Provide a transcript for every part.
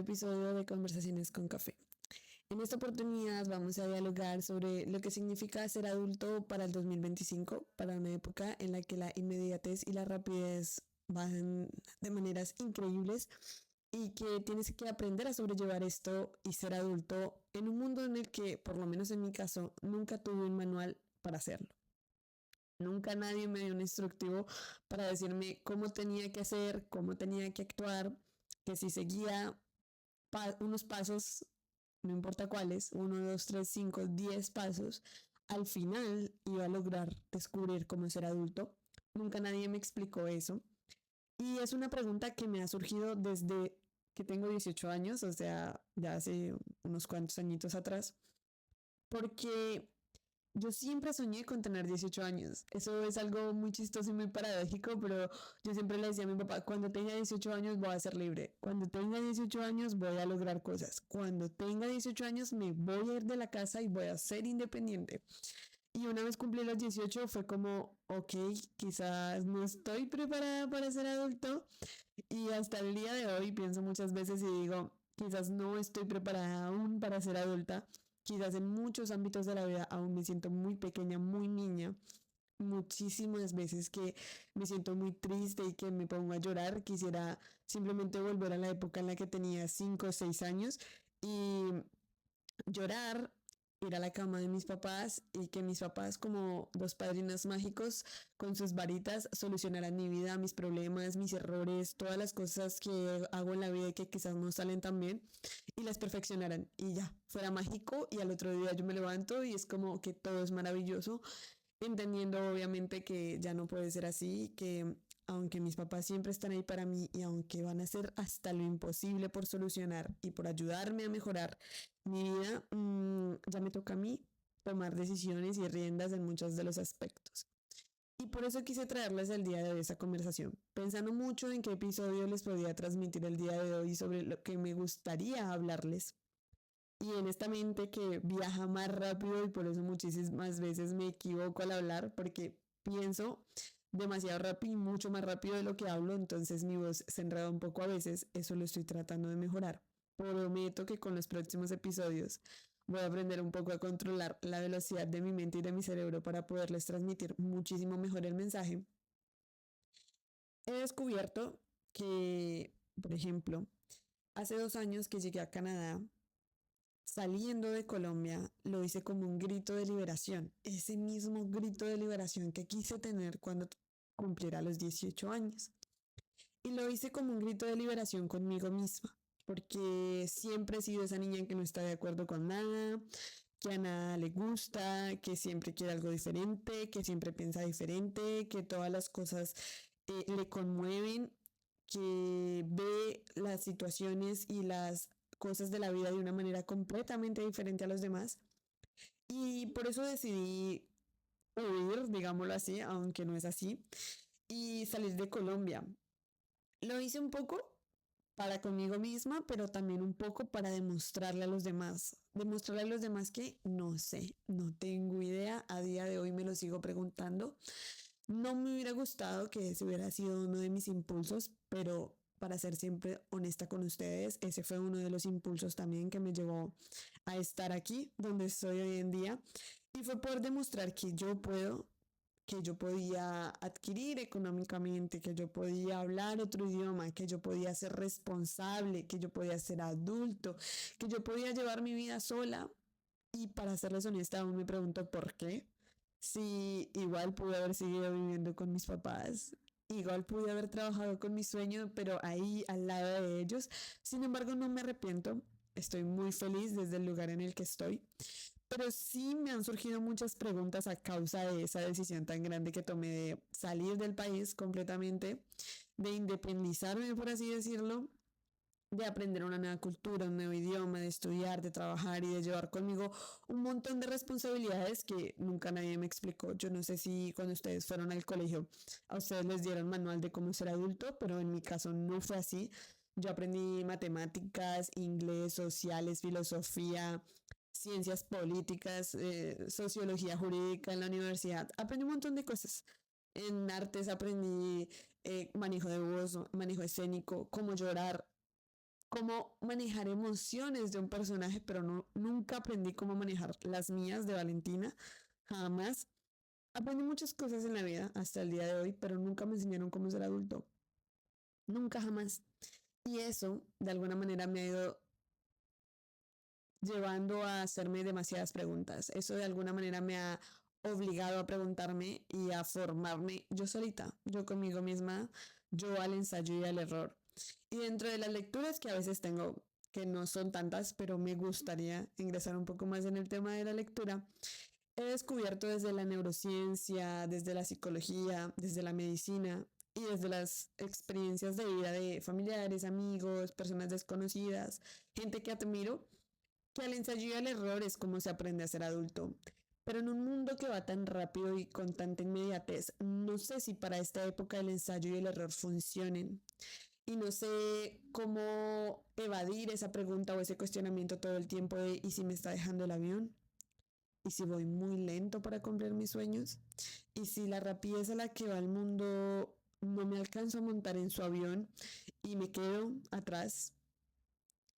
episodio de Conversaciones con Café. En esta oportunidad vamos a dialogar sobre lo que significa ser adulto para el 2025, para una época en la que la inmediatez y la rapidez van de maneras increíbles y que tienes que aprender a sobrellevar esto y ser adulto en un mundo en el que, por lo menos en mi caso, nunca tuve un manual para hacerlo. Nunca nadie me dio un instructivo para decirme cómo tenía que hacer, cómo tenía que actuar, que si seguía unos pasos, no importa cuáles, 1, 2, 3, 5, 10 pasos, al final iba a lograr descubrir cómo ser adulto. Nunca nadie me explicó eso. Y es una pregunta que me ha surgido desde que tengo 18 años, o sea, ya hace unos cuantos añitos atrás, porque yo siempre soñé con tener 18 años. Eso es algo muy chistoso y muy paradójico, pero yo siempre le decía a mi papá, cuando tenga 18 años voy a ser libre. Cuando tenga 18 años voy a lograr cosas. Cuando tenga 18 años me voy a ir de la casa y voy a ser independiente. Y una vez cumplí los 18 fue como, ok, quizás no estoy preparada para ser adulto. Y hasta el día de hoy pienso muchas veces y digo, quizás no estoy preparada aún para ser adulta. Quizás en muchos ámbitos de la vida aún me siento muy pequeña, muy niña. Muchísimas veces que me siento muy triste y que me pongo a llorar. Quisiera simplemente volver a la época en la que tenía 5 o 6 años y llorar, ir a la cama de mis papás y que mis papás, como dos padrinos mágicos, con sus varitas solucionaran mi vida, mis problemas, mis errores, todas las cosas que hago en la vida y que quizás no salen tan bien, y las perfeccionaran y ya, fuera mágico. Y al otro día yo me levanto y es como que todo es maravilloso, entendiendo obviamente que ya no puede ser así, que aunque mis papás siempre están ahí para mí y aunque van a hacer hasta lo imposible por solucionar y por ayudarme a mejorar mi vida, ya me toca a mí tomar decisiones y riendas en muchos de los aspectos. Y por eso quise traerles el día de hoy esa conversación, pensando mucho en qué episodio les podía transmitir el día de hoy sobre lo que me gustaría hablarles. Y en esta mente que viaja más rápido y por eso muchísimas veces me equivoco al hablar porque pienso demasiado rápido y mucho más rápido de lo que hablo, entonces mi voz se enreda un poco a veces, eso lo estoy tratando de mejorar. Prometo que con los próximos episodios voy a aprender un poco a controlar la velocidad de mi mente y de mi cerebro para poderles transmitir muchísimo mejor el mensaje. He descubierto que, por ejemplo, hace 2 años que llegué a Canadá, saliendo de Colombia, lo hice como un grito de liberación, ese mismo grito de liberación que quise tener cuando cumpliera los 18 años. Y lo hice como un grito de liberación conmigo misma, porque siempre he sido esa niña que no está de acuerdo con nada, que a nada le gusta, que siempre quiere algo diferente, que siempre piensa diferente, que todas las cosas le conmueven, que ve las situaciones y las cosas de la vida de una manera completamente diferente a los demás. Y por eso decidí huir, digámoslo así, aunque no es así, y salir de Colombia. Lo hice un poco para conmigo misma, pero también un poco para demostrarle a los demás. Demostrarle a los demás que no sé, no tengo idea. A día de hoy me lo sigo preguntando. No me hubiera gustado que ese hubiera sido uno de mis impulsos, pero para ser siempre honesta con ustedes, ese fue uno de los impulsos también que me llevó a estar aquí, donde estoy hoy en día. Y fue por demostrar que yo puedo, que yo podía adquirir económicamente, que yo podía hablar otro idioma, que yo podía ser responsable, que yo podía ser adulto, que yo podía llevar mi vida sola. Y para serles honesta, aún me pregunto por qué. Si igual pude haber seguido viviendo con mis papás, igual pude haber trabajado con mi sueño, pero ahí al lado de ellos. Sin embargo, no me arrepiento. Estoy muy feliz desde el lugar en el que estoy. Pero sí me han surgido muchas preguntas a causa de esa decisión tan grande que tomé de salir del país completamente, de independizarme, por así decirlo, de aprender una nueva cultura, un nuevo idioma, de estudiar, de trabajar y de llevar conmigo un montón de responsabilidades que nunca nadie me explicó. Yo no sé si cuando ustedes fueron al colegio a ustedes les dieron manual de cómo ser adulto, pero en mi caso no fue así. Yo aprendí matemáticas, inglés, sociales, filosofía, ciencias políticas, sociología jurídica en la universidad. Aprendí un montón de cosas. En artes aprendí manejo de voz, manejo escénico, cómo llorar, cómo manejar emociones de un personaje, pero nunca aprendí cómo manejar las mías de Valentina, jamás. Aprendí muchas cosas en la vida hasta el día de hoy, pero nunca me enseñaron cómo ser adulto, nunca jamás. Y eso, de alguna manera, me ha ido llevando a hacerme demasiadas preguntas. Eso de alguna manera me ha obligado a preguntarme y a formarme yo solita, yo conmigo misma, yo al ensayo y al error. Y dentro de las lecturas que a veces tengo, que no son tantas, pero me gustaría ingresar un poco más en el tema de la lectura, he descubierto desde la neurociencia, desde la psicología, desde la medicina y desde las experiencias de vida de familiares, amigos, personas desconocidas, gente que admiro, que al ensayo y al error es como se aprende a ser adulto. Pero en un mundo que va tan rápido y con tanta inmediatez, no sé si para esta época el ensayo y el error funcionen. Y no sé cómo evadir esa pregunta o ese cuestionamiento todo el tiempo de ¿y si me está dejando el avión? ¿Y si voy muy lento para cumplir mis sueños? ¿Y si la rapidez a la que va el mundo no me alcanzo a montar en su avión y me quedo atrás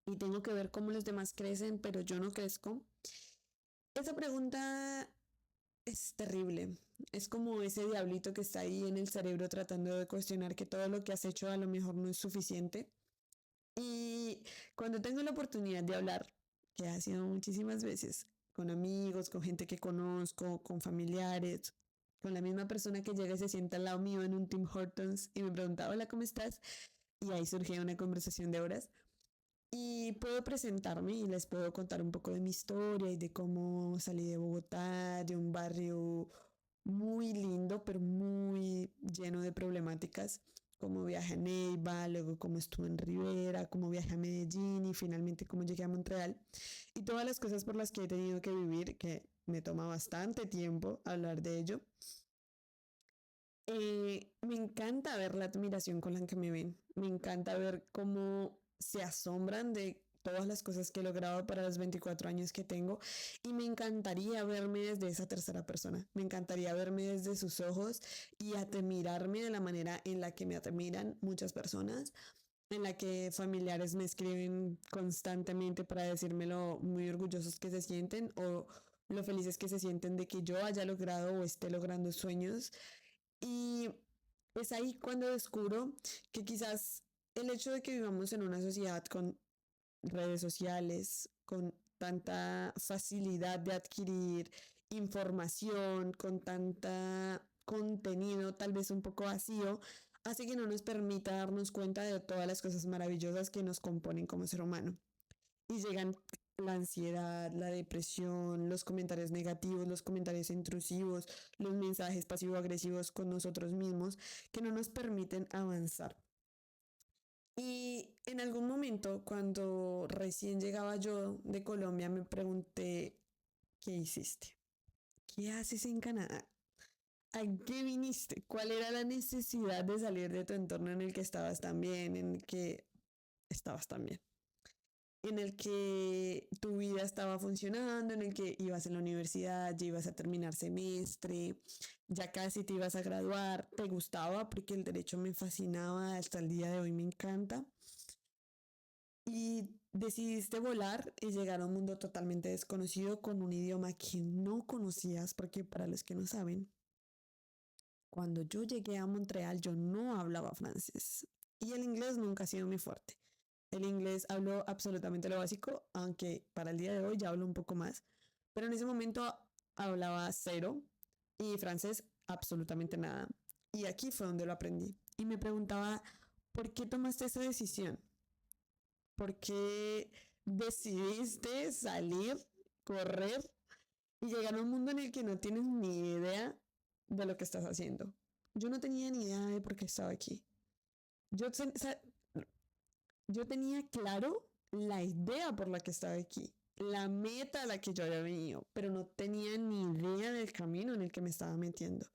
y tengo que ver cómo los demás crecen, pero yo no crezco? Esa pregunta es terrible. Es como ese diablito que está ahí en el cerebro tratando de cuestionar que todo lo que has hecho a lo mejor no es suficiente. Y cuando tengo la oportunidad de hablar, que ha sido muchísimas veces, con amigos, con gente que conozco, con familiares, con la misma persona que llega y se sienta al lado mío en un Tim Hortons y me pregunta, hola, ¿cómo estás? Y ahí surge una conversación de horas. Y puedo presentarme y les puedo contar un poco de mi historia y de cómo salí de Bogotá, de un barrio muy lindo, pero muy lleno de problemáticas, como viajé a Neiva, luego cómo estuve en Rivera, cómo viajé a Medellín y finalmente cómo llegué a Montreal. Y todas las cosas por las que he tenido que vivir, que me toma bastante tiempo hablar de ello. Me encanta ver la admiración con la que me ven. Me encanta ver cómo se asombran de todas las cosas que he logrado para los 24 años que tengo y me encantaría verme desde esa tercera persona. Me encantaría verme desde sus ojos y admirarme de la manera en la que me admiran muchas personas, en la que familiares me escriben constantemente para decirme lo muy orgullosos que se sienten o lo felices que se sienten de que yo haya logrado o esté logrando sueños. Y es ahí cuando descubro que quizás el hecho de que vivamos en una sociedad con redes sociales, con tanta facilidad de adquirir información, con tanta contenido tal vez un poco vacío, hace que no nos permita darnos cuenta de todas las cosas maravillosas que nos componen como ser humano. Y llegan la ansiedad, la depresión, los comentarios negativos, los comentarios intrusivos, los mensajes pasivo-agresivos con nosotros mismos que no nos permiten avanzar. Y en algún momento, cuando recién llegaba yo de Colombia, me pregunté, ¿qué hiciste? ¿Qué haces en Canadá? ¿A qué viniste? ¿Cuál era la necesidad de salir de tu entorno en el que estabas tan bien, en el que estabas tan bien? En el que tu vida estaba funcionando, en el que ibas en la universidad, ya ibas a terminar semestre, ya casi te ibas a graduar, te gustaba porque el derecho me fascinaba, hasta el día de hoy me encanta. Y decidiste volar y llegar a un mundo totalmente desconocido con un idioma que no conocías, porque para los que no saben, cuando yo llegué a Montreal yo no hablaba francés y el inglés nunca ha sido mi fuerte. El inglés hablo absolutamente lo básico, aunque para el día de hoy ya hablo un poco más, pero en ese momento hablaba cero y francés absolutamente nada. Y aquí fue donde lo aprendí. Y me preguntaba, ¿por qué tomaste esa decisión? ¿Por qué decidiste salir, correr y llegar a un mundo en el que no tienes ni idea de lo que estás haciendo? Yo no tenía ni idea de por qué estaba aquí. Yo, o sea, yo tenía claro la idea por la que estaba aquí, la meta a la que yo había venido, pero no tenía ni idea del camino en el que me estaba metiendo.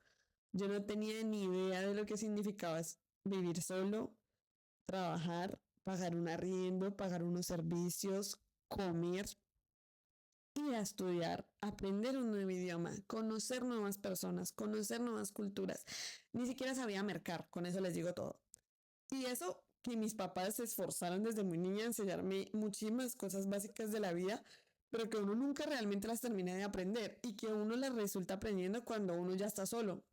Yo no tenía ni idea de lo que significaba vivir solo, trabajar, pagar un arriendo, pagar unos servicios, comer, ir a estudiar, aprender un nuevo idioma, conocer nuevas personas, conocer nuevas culturas. Ni siquiera sabía mercar, con eso les digo todo. Y eso que mis papás se esforzaron desde muy niña a enseñarme muchísimas cosas básicas de la vida, pero que uno nunca realmente las termina de aprender y que uno las resulta aprendiendo cuando uno ya está solo.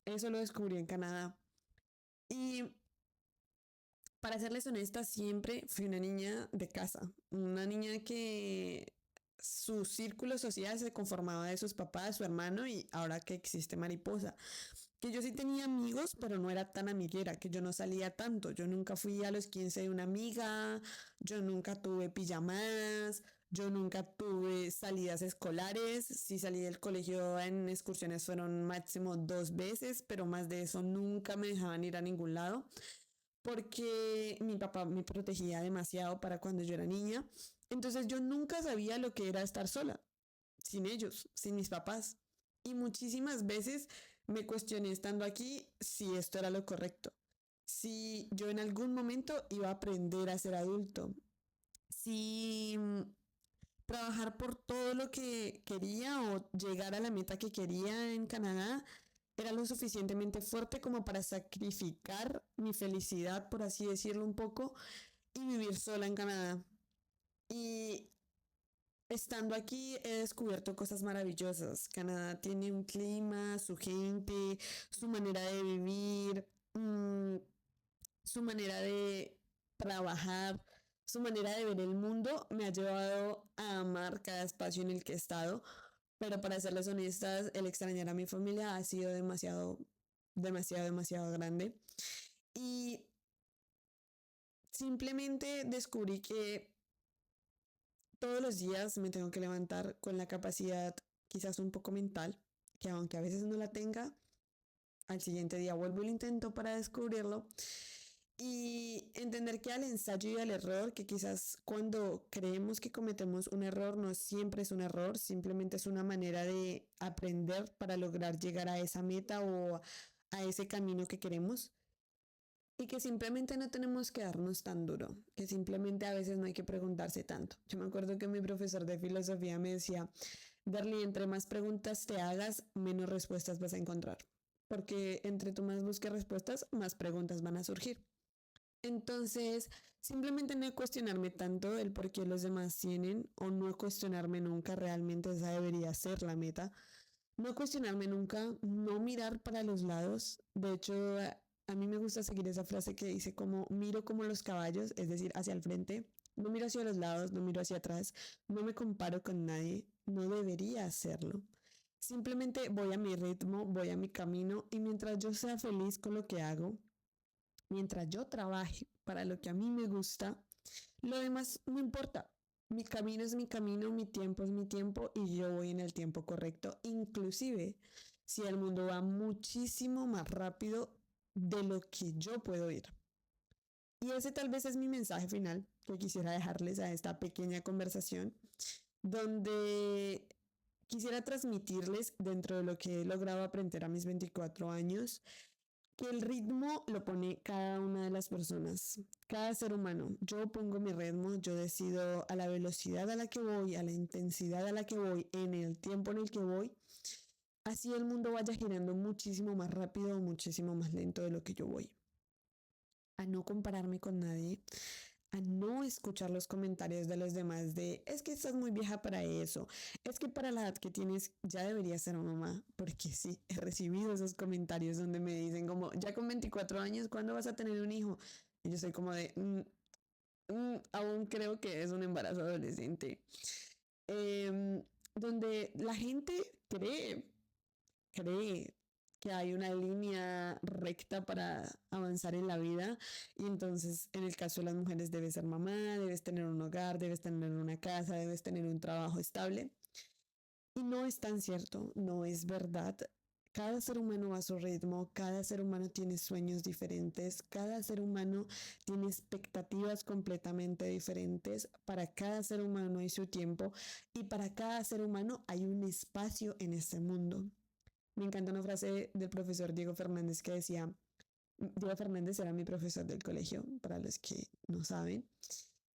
Eso lo descubrí en Canadá. Y para serles honesta, siempre fui una niña de casa, una niña que su círculo social se conformaba de sus papás, su hermano y ahora que existe Mariposa. Que yo sí tenía amigos, pero no era tan amiguera, que yo no salía tanto. Yo nunca fui a los 15 de una amiga, yo nunca tuve pijamadas, yo nunca tuve salidas escolares. Si salí del colegio en excursiones fueron máximo 2 veces, pero más de eso nunca me dejaban ir a ningún lado porque mi papá me protegía demasiado para cuando yo era niña. Entonces yo nunca sabía lo que era estar sola, sin ellos, sin mis papás. Y muchísimas veces me cuestioné estando aquí si esto era lo correcto, si yo en algún momento iba a aprender a ser adulto, si trabajar por todo lo que quería o llegar a la meta que quería en Canadá era lo suficientemente fuerte como para sacrificar mi felicidad, por así decirlo un poco, y vivir sola en Canadá. Y estando aquí he descubierto cosas maravillosas. Canadá tiene un clima, su gente, su manera de vivir, su manera de trabajar, su manera de ver el mundo me ha llevado a amar cada espacio en el que he estado. Pero para serles honestas, el extrañar a mi familia ha sido demasiado, demasiado, demasiado grande. Y simplemente descubrí que todos los días me tengo que levantar con la capacidad quizás un poco mental, que aunque a veces no la tenga, al siguiente día vuelvo y lo intento para descubrirlo. Y entender que al ensayo y al error, que quizás cuando creemos que cometemos un error no siempre es un error, simplemente es una manera de aprender para lograr llegar a esa meta o a ese camino que queremos. Y que simplemente no tenemos que darnos tan duro, que simplemente a veces no hay que preguntarse tanto. Yo me acuerdo que mi profesor de filosofía me decía, Darly, entre más preguntas te hagas, menos respuestas vas a encontrar. Porque entre tú más busques respuestas, más preguntas van a surgir. Entonces, simplemente no cuestionarme tanto el por qué los demás tienen o no cuestionarme nunca, realmente esa debería ser la meta. No cuestionarme nunca, no mirar para los lados. De hecho, a mí me gusta seguir esa frase que dice como miro como los caballos, es decir, hacia el frente. No miro hacia los lados, no miro hacia atrás, no me comparo con nadie, no debería hacerlo. Simplemente voy a mi ritmo, voy a mi camino y mientras yo sea feliz con lo que hago, mientras yo trabaje para lo que a mí me gusta, lo demás no importa. Mi camino es mi camino, mi tiempo es mi tiempo y yo voy en el tiempo correcto, inclusive si el mundo va muchísimo más rápido de lo que yo puedo ir. Y ese tal vez es mi mensaje final que quisiera dejarles a esta pequeña conversación, donde quisiera transmitirles dentro de lo que he logrado aprender a mis 24 años, que el ritmo lo pone cada una de las personas, cada ser humano. Yo pongo mi ritmo, yo decido a la velocidad a la que voy, a la intensidad a la que voy, en el tiempo en el que voy. Así el mundo vaya girando muchísimo más rápido o muchísimo más lento de lo que yo voy. A no compararme con nadie, a no escuchar los comentarios de los demás de es que estás muy vieja para eso, es que para la edad que tienes ya deberías ser mamá, porque sí, he recibido esos comentarios donde me dicen como ya con 24 años, ¿cuándo vas a tener un hijo? Y yo soy como de aún creo que es un embarazo adolescente. Donde la gente cree que hay una línea recta para avanzar en la vida y entonces en el caso de las mujeres debes ser mamá, debes tener un hogar, debes tener una casa, debes tener un trabajo estable y no es tan cierto, no es verdad. Cada ser humano va a su ritmo, cada ser humano tiene sueños diferentes, cada ser humano tiene expectativas completamente diferentes, para cada ser humano hay su tiempo y para cada ser humano hay un espacio en este mundo. Me encanta una frase del profesor Diego Fernández que decía, Diego Fernández era mi profesor del colegio, para los que no saben,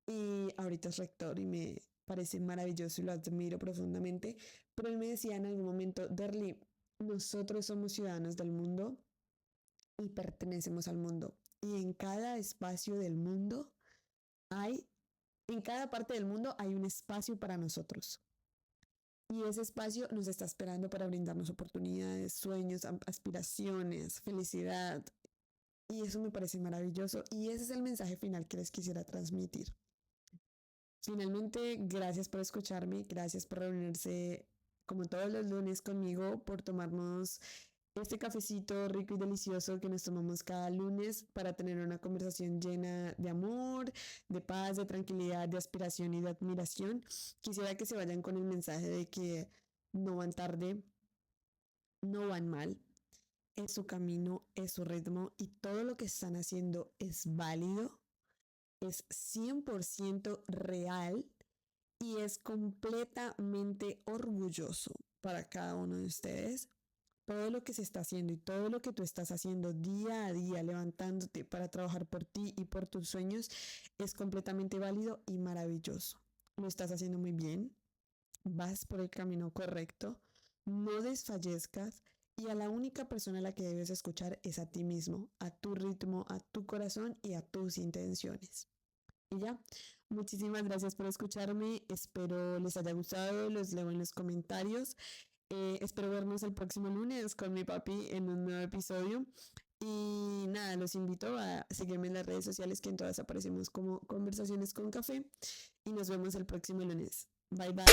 y ahorita es rector y me parece maravilloso y lo admiro profundamente, pero él me decía en algún momento, Derly, nosotros somos ciudadanos del mundo y pertenecemos al mundo. y en cada espacio del mundo en cada parte del mundo hay un espacio para nosotros. Y ese espacio nos está esperando para brindarnos oportunidades, sueños, aspiraciones, felicidad. Y eso me parece maravilloso. Y ese es el mensaje final que les quisiera transmitir. Finalmente, gracias por escucharme, gracias por reunirse como todos los lunes conmigo, por tomarnos este cafecito rico y delicioso que nos tomamos cada lunes para tener una conversación llena de amor, de paz, de tranquilidad, de aspiración y de admiración. Quisiera que se vayan con el mensaje de que no van tarde, no van mal, es su camino, es su ritmo y todo lo que están haciendo es válido, es 100% real y es completamente orgulloso para cada uno de ustedes. Todo lo que se está haciendo y todo lo que tú estás haciendo día a día, levantándote para trabajar por ti y por tus sueños, es completamente válido y maravilloso. Lo estás haciendo muy bien, vas por el camino correcto, no desfallezcas y a la única persona a la que debes escuchar es a ti mismo, a tu ritmo, a tu corazón y a tus intenciones. Y ya, muchísimas gracias por escucharme, espero les haya gustado, los leo en los comentarios. Espero vernos el próximo lunes con mi papi en un nuevo episodio. Y nada, los invito a seguirme en las redes sociales que en todas aparecemos como Conversaciones con Café. Y nos vemos el próximo lunes. Bye bye.